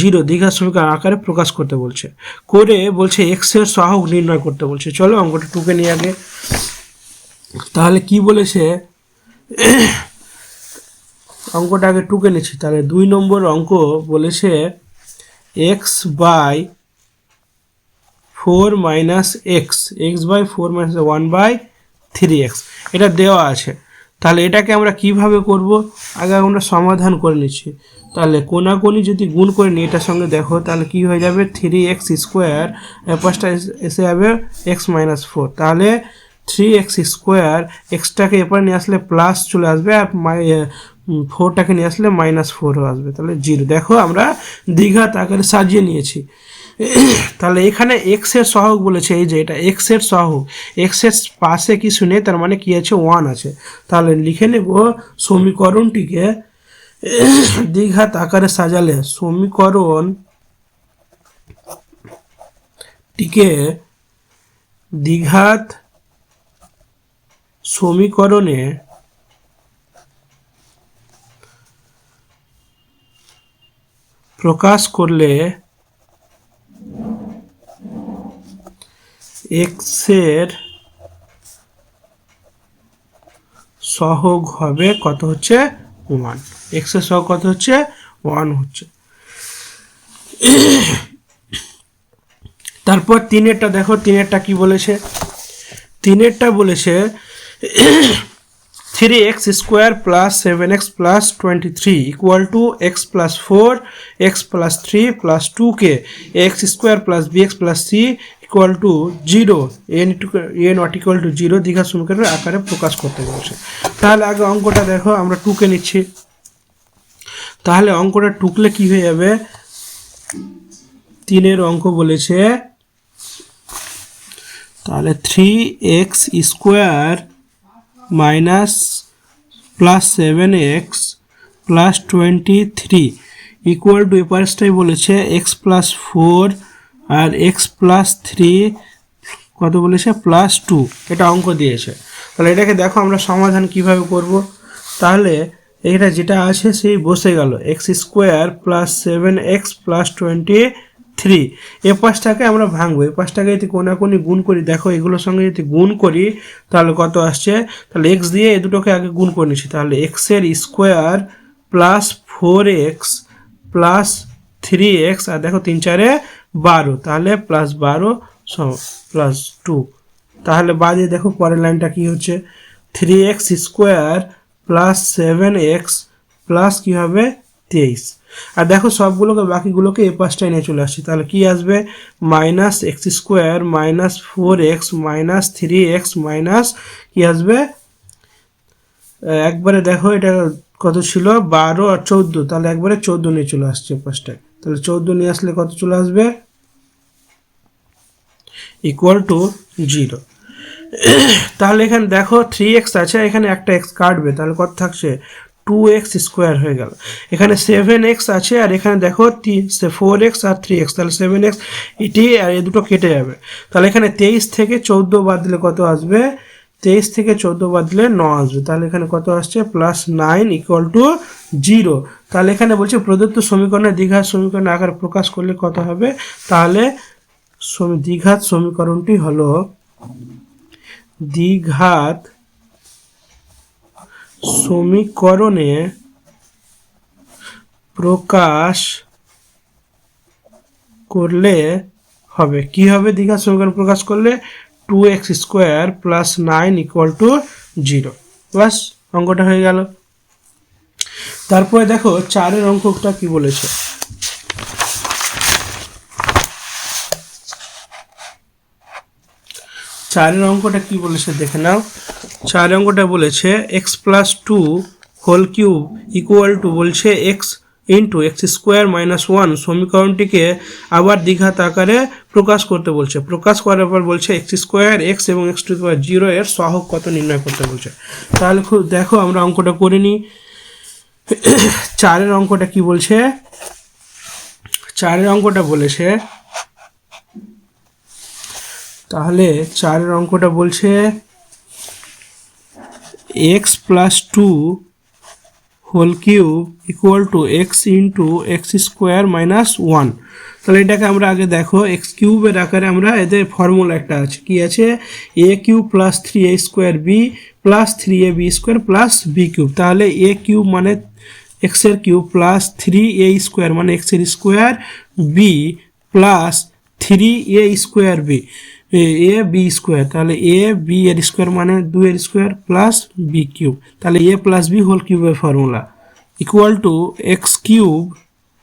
0 দ্বিঘাত সমীকরণ আকারে প্রকাশ করতে বলছে। করে বলছে x এর সহগ নির্ণয় করতে বলছে। চলো অঙ্কটা টুকে নিয়ে আগে। তাহলে কি বলেছে, অঙ্কটা আগে টুকে নিচ্ছি। তাহলে 2 নম্বর অঙ্ক বলেছে x/4 - x, x/4 - 1/3x এটা দেওয়া আছে। তাহলে এটাকে আমরা কিভাবে করব, আগে আমরা সমাধান করে নিচ্ছি। তাহলে কোনাকুনি যদি গুণ করে নিই এটার সঙ্গে দেখো, তাহলে কি হয়ে যাবে 3x² পাঁচটা এসে যাবে x - 4, তাহলে 3x², এক্সটাকে এরপর নিয়ে আসলে প্লাস চলে আসবে আর 4টাকে নিয়ে আসলে -4 আসবে, তাহলে 0। দেখো আমরা দ্বিঘাত আকারে সাজিয়ে নিয়েছি। তাহলে এখানে x এর সহগ বলেছে, এই যে এটা x এর সহগ, x এর পাশে কিছু নেই, তার মানে কি আছে 1 আছে। তাহলে লিখে নেব সমীকরণটিকে দ্বিঘাত আকারে সাজালে, সমীকরণটিকে দ্বিঘাত সমীকরণে প্রকাশ করলে এক্সের সহগ হবে কত হচ্ছে 1, এক্সের সহগ কত হচ্ছে 1 হচ্ছে। তারপর 3-এরটা দেখো, 3-এরটা কি বলেছে, 3-এরটা বলেছে 3x square plus 7x plus 23 equal to x plus 4 x plus 3 plus 2কে x square plus B x plus C equal to 0 A not equal to 0 দ্বিঘাত সমীকরণের আকারে প্রকাশ করতে বলছে। তাহলে আগে অঙ্কটা দেখো, আমরা 2কে নিচ্ছি, তাহলে অঙ্কটা টুকলে কি হয়ে যাবে, 3-এর অঙ্ক বলেছে, তাহলে 3x square minus plus 7x plus 23 equal to এপারেসটাই বলেছে এক্স প্লাস 4 আর এক্স প্লাস 3 কত বলেছে প্লাস 2, এটা অঙ্ক দিয়েছে। তাহলে এটাকে দেখো আমরা সমাধান কিভাবে করব, তাহলে এটা যেটা আছে সেই বসে গেল, x square plus 7x plus 23, এ পাশটাকে আমরা ভাঙবো, এ পাশটাকে যদি কোনাকুনি গুণ করি, দেখো এগুলোর সঙ্গে যদি গুণ করি তাহলে কত আসছে, তাহলে এক্স দিয়ে এ দুটোকে আগে গুণ করে নিচ্ছি, তাহলে এক্সের square plus 4x plus 3x আর দেখো 3×4 12, তাহলে প্লাস 12 প্লাস 2, তাহলে বাদে দেখো পরের লাইনটা কি হচ্ছে, 3x square plus 7x plus কী হবে 23, আর দেখো সবগুলোকে বাকিগুলোকে এই পাশটায় নিয়ে চলে আসছি, তাহলে কি আসবে minus x square minus 4x minus 3x minus কি আসবে, একবারে দেখো এটা কত ছিল 12 আর 14, তাহলে একবারে 14 নিয়ে চলে আসছে পাশটায়, তাহলে 14 নিয়ে আসলে কত চলে আসবে ইকুয়াল টু 0। তাহলে এখানে দেখো 3x আছে, এখানে একটা x কাটবে, তাহলে কত থাকছে 2x স্কোয়ার হয়ে গেল, এখানে 7x আছে আর এখানে দেখো 4x আর 3x, তাহলে 7x এটি আর এ দুটো কেটে যাবে, তাহলে এখানে 23 থেকে 14 বাদ দিলে কত আসবে, 23 থেকে 14 বাদ দিলে 9 আসবে, তাহলে এখানে কত আসছে প্লাস 9 ইকুয়াল টু 0। তাহলে এখানে বলছে প্রদত্ত সমীকরণের দ্বিঘাত সমীকরণের আকারে প্রকাশ করলে কত হবে, তাহলে দ্বিঘাত সমীকরণটি হলো দ্বিঘাত সমীকরণে প্রকাশ করলে হবে, কি হবে দ্বিঘাত সমীকরণ প্রকাশ করলে 2x square plus 9 equal to 0, বাস অঙ্কটা হয়ে গেল। তারপরে দেখো 4-এর অঙ্কটা কি বলেছে, 4-এর অঙ্কটা কি বলেছে দেখে নাও, 4 অঙ্কটা বলেছে x plus 2 whole cube equal to বলছে x into x square minus 1 সমীকরণটিকে আবার দ্বিঘাত আকারে প্রকাশ করতে বলছে, প্রকাশ করার পর বলছে এক্স স্কোয়ার এক্স এবং এক্স টু দি পাওয়ার 0 এর সহগ কত নির্ণয় করতে বলছে। তাহলে খুব দেখো আমরা অঙ্কটা করে নিই, 4-এর অঙ্কটা কি বলছে, 4-এর অঙ্কটা বলেছে, তাহলে 4-এর অঙ্কটা বলছে x plus 2 whole cube equal to x into x square minus 1, তাহলে এটাকে আমরা আগে দেখো এক্স কিউবের আকারে আমরা এদের ফর্মুলা একটা আছে, কি আছে A cube plus 3a square B plus 3ab square plus B cube, তাহলে এ কিউব মানে এক্সের কিউব প্লাস 3a স্কোয়ার মানে এক্সের square B plus 3a square B A B square, তাহলে এ বি এর স্কোয়ার মানে 2 এর স্কোয়ার প্লাস বি কিউব, তাহলে এ প্লাস বি হোল কিউবের formula equal to x cube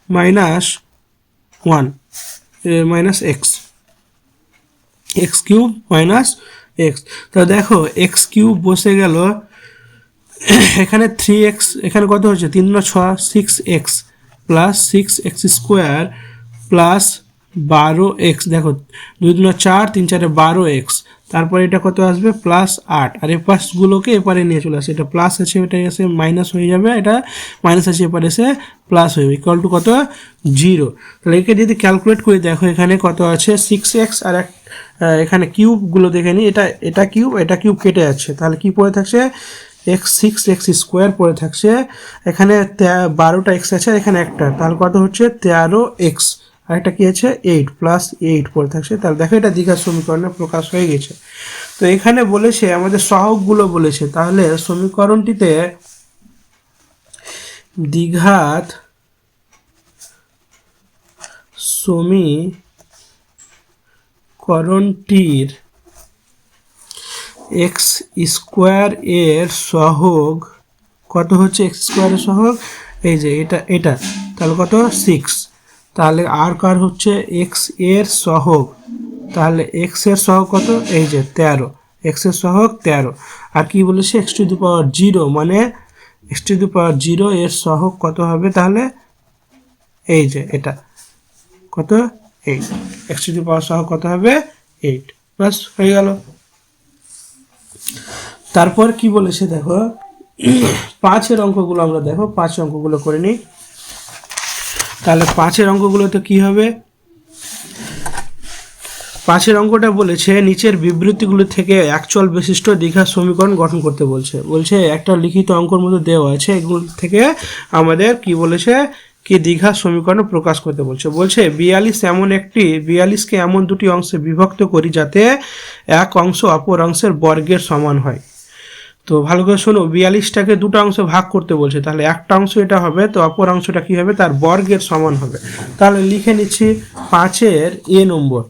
minus 1 minus x, x cube minus x, তো দেখো x cube বসে গেল, এখানে 3x, এখানে কত হচ্ছে 3 × 6 6x plus 6x square plus 12x, দেখো 2 × 4 3×4 12x, তারপরে এটা কত আসবে প্লাস 8, আর এই পাশগুলোকে এপারে নিয়ে চলে আসে, এটা প্লাস আছে এটা এসে মাইনাস হয়ে যাবে, এটা মাইনাস আছে এপারে এসে প্লাস হয়ে যাবে ইকুয়াল টু কত 0। তাহলে একে যদি ক্যালকুলেট করে দেখো এখানে কত আছে 6x আর এখানে কিউবগুলো দেখে নিই, এটা কিউব কেটে যাচ্ছে, তাহলে কি পড়ে থাকছে6x স্কোয়ার পড়ে থাকছে, এখানে 12টা x আছে এখানে একটা, তাহলে কত হচ্ছে 13x, আর একটা কি আছে 8 +8 পড়ে থাকছে। তাহলে দেখো এটা দ্বিঘাত সমীকরণে প্রকাশ হয়ে গেছে। তো এখানে বলেছে আমাদের সহগগুলো বলেছে, তাহলে সমীকরণটিতে দ্বিঘাত সমীকরণটির এক্স স্কোয়ার এর সহগ কত হচ্ছে? এক্স স্কোয়ারের সহগ এই যে এটা তাহলে কত 6। তাহলে আর কার হচ্ছে এক্স এর সহগ, তাহলে এক্স এর সহগ কত? এই যে 13, এক্স এর সহগ 13। আর কি বলেছে x⁻0 মানে x⁻0 এর সহগ কত হবে? তাহলে এই যে এটা কত 8, x⁻0 সহগ কত হবে 8, বাস হয়ে গেল। তারপর কি বলেছে দেখো 5-এর অঙ্কগুলো আমরা দেখো 5 অঙ্কগুলো করে নিই। তাহলে 5-এর অঙ্কগুলোতে কি হবে? 5-এর অঙ্কটা বলেছে নিচের বিবৃতিগুলো থেকে একচল বিশিষ্ট দ্বিঘাত সমীকরণ গঠন করতে বলছে একটা লিখিত অঙ্কের মধ্যে দেওয়া আছে, এগুলো থেকে আমাদের কি বলেছে কি দ্বিঘাত সমীকরণ প্রকাশ করতে বলছে 42কে এমন দুটি অংশে বিভক্ত করি যাতে এক অংশ অপর অংশের বর্গের সমান হয়। তো ভালো করে শোনো, 42টাকে দুটো অংশে ভাগ করতে বলছে, তাহলে একটা অংশ এটা হবে, তো অপর অংশটা কি হবে? তার বর্গের সমান হবে। তাহলে লিখে নিচ্ছি 5-এর এ নম্বর,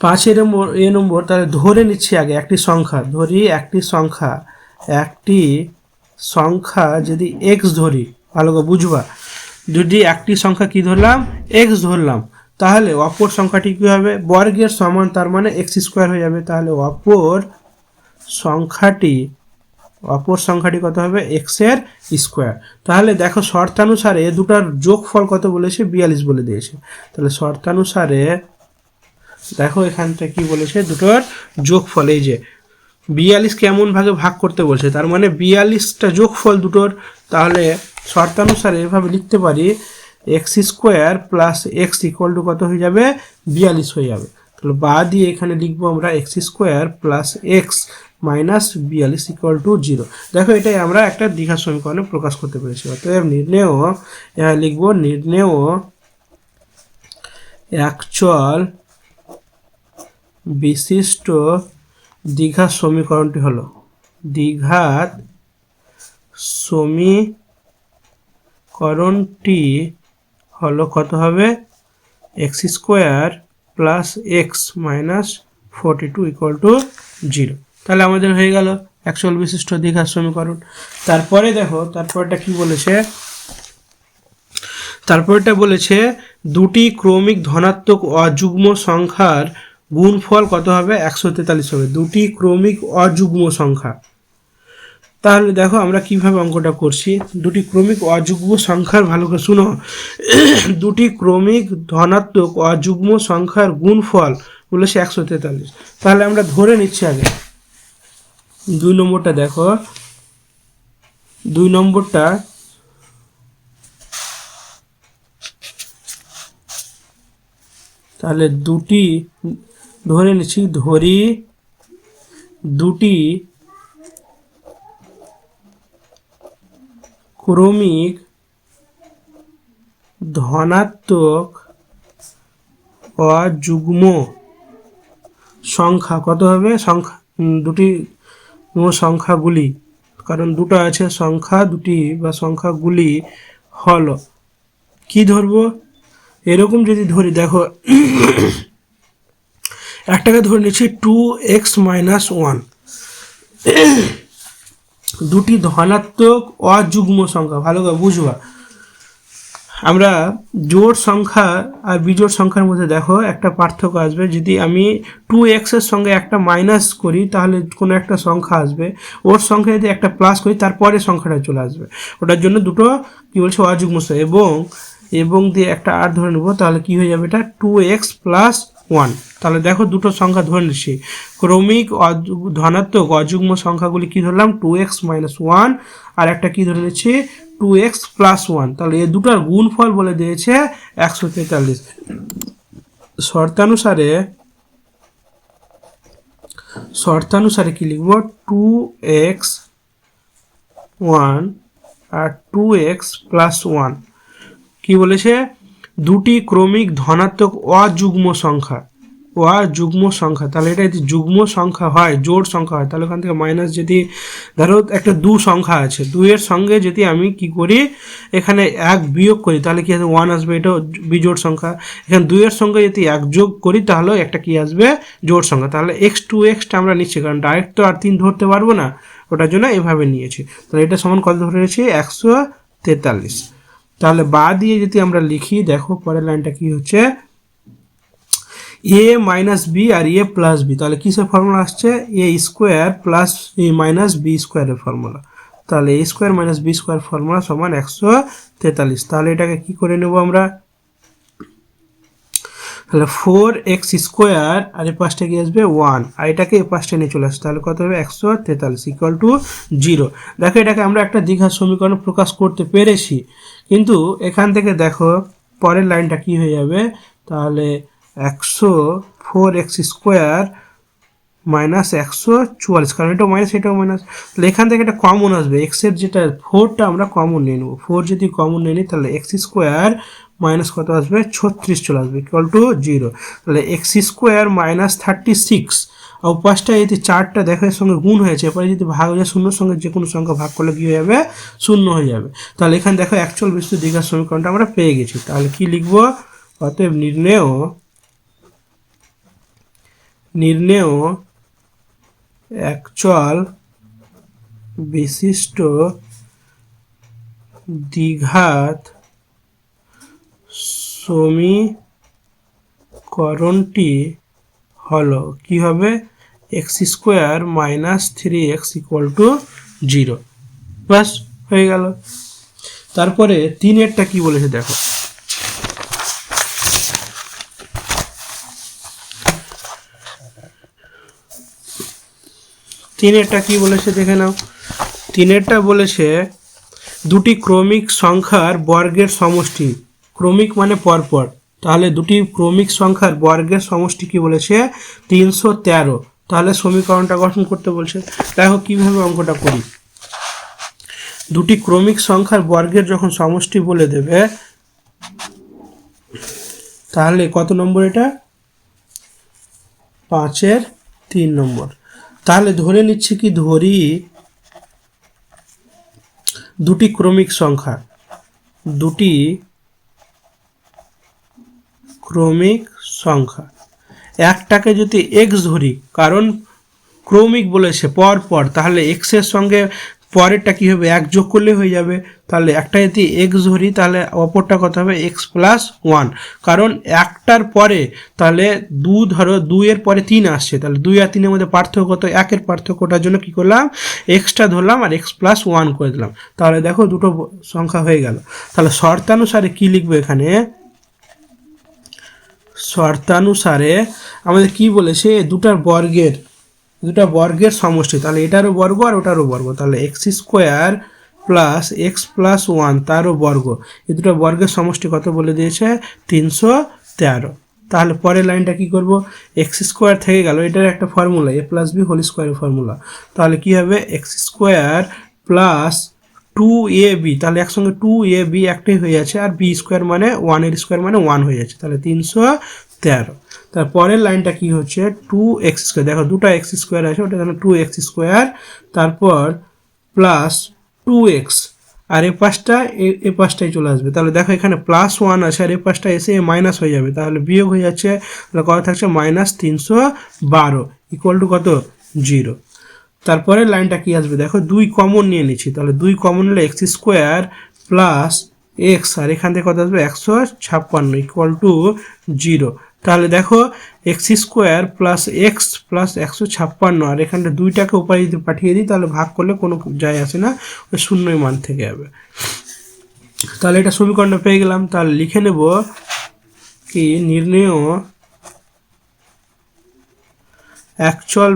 5-এর এ নম্বর। তাহলে ধরে নিচ্ছি আগে একটি সংখ্যা, ধরি একটি সংখ্যা যদি এক্স ধরি, ভালো করে বুঝবা, যদি একটি সংখ্যা কি ধরলাম? এক্স ধরলাম, তাহলে অপর সংখ্যাটি কি হবে? বর্গের সমান, তার মানে এক্স স্কোয়ার হয়ে যাবে। তাহলে অপর সংখ্যাটি কত হবে? এক্স এর স্কোয়ার। তাহলে দেখো শর্তানুসারে দুটার যোগফল কত বলেছে? 42 বলে দিয়েছে। তাহলে শর্তানুসারে দেখো এখানটা কি বলেছে? দুটোর যোগফল, এই যে 42 কেমন ভাগে ভাগ করতে বলছে, তার মানে 42টা যোগফল দুটোর। তাহলে শর্তানুসারে এভাবে লিখতে পারি x² + x = কত হয়ে যাবে? 42 হয়ে যাবে। তাহলে বা দিয়ে এখানে লিখবো আমরা x² + x - 42 = 0। দেখো এটাই আমরা একটা দ্বিঘাত সমীকরণে প্রকাশ করতে পেরেছি। অতএব লিখবো নির্ণেয় একচল বিশিষ্ট দ্বিঘাত সমীকরণটি হলো কত হবে? x² + x - 42 = 0। তাহলে আমাদের হয়ে গেল একচল বিশিষ্ট দ্বিঘাত সমীকরণ। তারপরে দেখো তারপরটা কি বলেছে? তারপরটা বলেছে দুটি ক্রমিক ধনাত্মক অযুগ্ম সংখ্যার গুণফল কত হবে? 143 হবে। দুটি ক্রমিক অযুগ্ম সংখ্যা, তাহলে দেখো আমরা কিভাবে অঙ্কটা করছি। দুটি ক্রমিক অযুগ্ম সংখ্যার, ভালো করে শুনো, দুটি ক্রমিক ধনাত্মক অযুগ্ম সংখ্যার গুণফল বলেছে 143। তাহলে আমরা ধরে নিচ্ছি আগে 2 নম্বরটা দেখো, 2 নম্বরটা তাহলে দুটি ধরে নিচ্ছি, ধরি দুটি ক্রমিক ধনাত্মক অযুগ্ম সংখ্যা কত হবে? দুটি সংখ্যাগুলি, কারণ দুটো আছে সংখ্যা, দুটি বা সংখ্যাগুলি হলো কি ধরবো? এরকম যদি ধরি, দেখো একটাকে ধরে নিচ্ছি 2x - 1, দুটি ধনাত্মক অযুগ্ম সংখ্যা, ভালো করে বুঝবা। আমরা জোড় সংখ্যা আর বিজোড় সংখ্যার মধ্যে দেখো একটা পার্থক্য আসবে। যদি আমি 2x এর সঙ্গে একটা মাইনাস করি, তাহলে কোনো একটা সংখ্যা আসবে, ওর সঙ্গে যদি একটা প্লাস করি, তারপরে সংখ্যাটা চলে আসবে। ওটার জন্য দুটো কি বলছে? অযুগ্ম সংখ্যা। এবং দিয়ে একটা আর ধরে নেবো, তাহলে কি হয়ে যাবে? এটা 2x + 1। তাহলে দেখো দুটো সংখ্যা ধরে নিচ্ছি, ক্রমিক ধনাত্মক অযুগ্ম সংখ্যাগুলি কি ধরলাম? 2x - 1, আর একটা কি ধরে নিচ্ছি? 2x + 1। তাহলে এই দুটার গুণফল বলে দিয়েছে 143। শর্তানুসারে কি লিখবো? 2x 1 আর 2x + 1 কি বলেছে? দুটি ক্রমিক ধনাত্মক অযুগ্ম সংখ্যা, অযুগ্ম সংখ্যা, তাহলে এটা যদি যুগ্ম সংখ্যা হয়, জোড় সংখ্যা হয়, তাহলে ওখান থেকে মাইনাস, যদি ধরো একটা দু সংখ্যা আছে, দুইয়ের সঙ্গে যদি আমি কি করি এখানে এক বিয়োগ করি তাহলে কি আসবে, ওয়ান আসবে, এটা বিজোড় সংখ্যা। এখানে দুইয়ের সঙ্গে যদি এক যোগ করি তাহলে একটা কি আসবে, জোড় সংখ্যা। তাহলে এক্স টু এক্সটা আমরা নিচ্ছি, কারণ ডাইরেক্ট তো আর 3 ধরতে পারবো না, ওটার জন্য এভাবে নিয়েছি। তাহলে এটা সমান কত ধরেছি, 143। তাহলে বা দিয়ে যদি আমরা লিখি, দেখো পরের লাইনটা কি হচ্ছে, এ মাইনাস বি আর এ প্লাস বি, তাহলে কিসের ফর্মুলা আসছে, A square plus A minus B স্কোয়ারের ফর্মুলা। তাহলে A square minus B square formula সমান 143। তাহলে এটাকে কি করে নেব আমরা, তাহলে 4x স্কোয়ার আর এ পাশটা কি আসবে 1, আর এটাকে এ পাশটা নিয়ে চলে আসছে, তাহলে কত হবে 143 ইকুয়াল টু 0। দেখো এটাকে আমরা একটা দ্বিঘাত সমীকরণ প্রকাশ করতে পেরেছি, কিন্তু এখান থেকে দেখো পরের লাইনটা কি হয়ে যাবে, তাহলে 4x স্কোয়ার মাইনাস 144, কারণ এটাও মাইনাস এটাও মাইনাস, তাহলে এখান থেকে একটা কমন আসবে, এক্সের যেটা 4টা আমরা কমন নিয়ে নেবো, 4 যদি কমন নিয়ে নিই তাহলে এক্স স্কোয়ার মাইনাস কত আসবে 36 চলে আসবে ইকুয়াল টু 0। তাহলে এক্স স্কোয়ার মাইনাস 36, আর পাঁচটা যদি 4টা দেখো এর সঙ্গে গুণ হয়েছে, এরপরে যদি ভাগ হয়ে যায় শূন্যর সঙ্গে যে কোনো সংখ্যা ভাগ করলে কী হয়ে যাবে, শূন্য হয়ে যাবে। তাহলে এখানে দেখো অ্যাকচুয়াল বিস্তৃত দ্বিঘাত সমীকরণটা আমরা পেয়ে গেছি। তাহলে কি লিখবো, অতএব নির্ণেয় অ্যাকচুয়াল বিশিষ্ট দ্বিঘাত সমীকরণটি হলো কি হবে, x square minus 3x equal to 0। বাস হয়ে গেল। তারপরে 3-এরটা কি বলেছে দেখো, তিনেরটা কি বলেছে দেখে নাও। তিনেরটা বলেছে দুটি ক্রমিক সংখ্যার বর্গের সমষ্টি, ক্রমিক মানে পরপর, তাহলে দুটি ক্রমিক সংখ্যার বর্গের সমষ্টি কি বলেছে 313। তাহলে সমীকরণটা গঠন করতে বলছে। দেখো কিভাবে অঙ্কটা করি, দুটি ক্রমিক সংখ্যার বর্গের যখন সমষ্টি বলে দেবে তাহলে কত নম্বর, এটা 5-এর 3 নম্বর। তাহলে ধরে নিচ্ছি কি, ধরি দুটি ক্রমিক সংখ্যা, দুটি ক্রমিক সংখ্যা, একটাকে যদি এক্স ধরি, কারণ ক্রমিক বলেছে পর, তাহলে এক্সের সঙ্গে পরেরটা কি হবে, এক যোগ করলে হয়ে যাবে। তাহলে একটা যদি এক্স ধরি তাহলে অপরটা কত হবে, এক্স প্লাস 1, কারণ একটার পরে তাহলে ধরো 2-এর পরে 3 আসছে, তাহলে 2 আর 3-এর মধ্যে পার্থক্য কত, 1-এর পার্থক্যটার জন্য কি করলাম, এক্সটা ধরলাম আর এক্স প্লাস 1 করে দিলাম। তাহলে দেখো দুটো সংখ্যা হয়ে গেল। তাহলে শর্তানুসারে কি লিখবো, এখানে শর্তানুসারে আমাদের কি বলেছে, দুটা বর্গের সমষ্টি, তাহলে এটারও বর্গ আর ওটারও বর্গ, তাহলে x square plus x plus 1 তারও বর্গ, এই দুটো বর্গের সমষ্টি কত বলে দিয়েছে 313। তাহলে পরের লাইনটা কি করব, এক্স স্কোয়ার থেকে গেল, এটার একটা ফর্মুলা এ প্লাস বি হোল স্কোয়ারের ফর্মুলা, তাহলে কি হবে এক্স স্কোয়ার প্লাস 2ab, তাহলে একসঙ্গে 2ab একটাই হয়ে যাচ্ছে, আর বি স্কোয়ার মানে 1-এর স্কোয়ার মানে 1 হয়ে যাচ্ছে, তাহলে 313। তারপরের লাইনটা কি হচ্ছে 2x স্কোয়ার, দেখো দুটো এক্স স্কোয়ার আছে, ওটা তাহলে 2x স্কোয়ার, তারপর প্লাস 2x, আর এ পাশটাই চলে আসবে। তাহলে দেখো এখানে প্লাস 1 আছে আর এ পাশটা এসে মাইনাস হয়ে যাবে, তাহলে বিয়োগ হয়ে যাচ্ছে, তাহলে কত থাকছে মাইনাস 312 ইকুয়াল টু কত 0। তারপরে লাইনটা কি আসবে, দেখো 2 কমন নিয়ে নিচ্ছি, তাহলে 2 কমন নিলে এক্স স্কোয়ার প্লাস এক্স, আর এখান থেকে কত আসবে 156 ইকুয়াল টু 0। তাহলে দেখো x square plus x plus 156, আর এখানটা 2টাকে উপায় যদি পাঠিয়ে দিই তাহলে ভাগ করলে কোনো যায় আসে না, ওই শূন্যই মান থেকে যাবে। তাহলে এটা সমীকরণটা পেয়ে গেলাম। তাহলে লিখে নেব কি, নির্ণেয় অ্যাকচুয়াল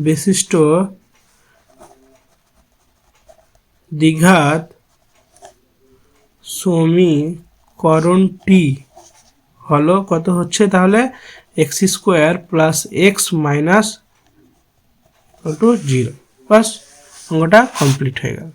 বিশিষ্ট দ্বিঘাত সমীকরণটি হলো কত হচ্ছে, তাহলে x square plus x minus 0। বাস অঙ্কটা কমপ্লিট হয়ে গেল।